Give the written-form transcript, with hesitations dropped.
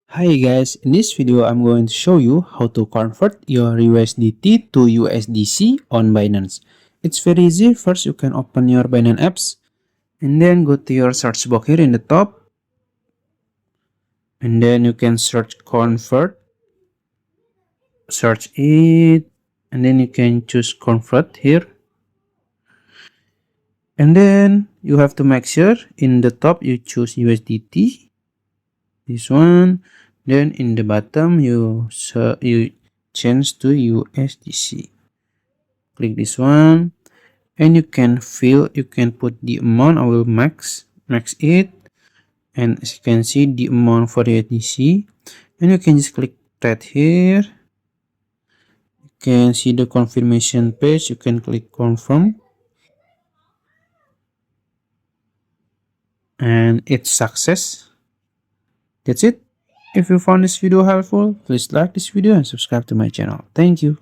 Hi guys, in this video I'm going to show you how to convert your USDT to USDC on Binance. It's very easy. First you can open your Binance apps and then go to your search box here in the top and then you can search convert, search it and then you can choose convert here and then you have to make sure in the top you choose USDT, this one. Then in the bottom you change to USDC. Click this one and you can put the amount. I will max it, and as you can see the amount for the USDC, and you can just click that here. You can see the confirmation page. You can click confirm and it's success. That's it. If you found this video helpful, please like this video and subscribe to my channel. Thank you.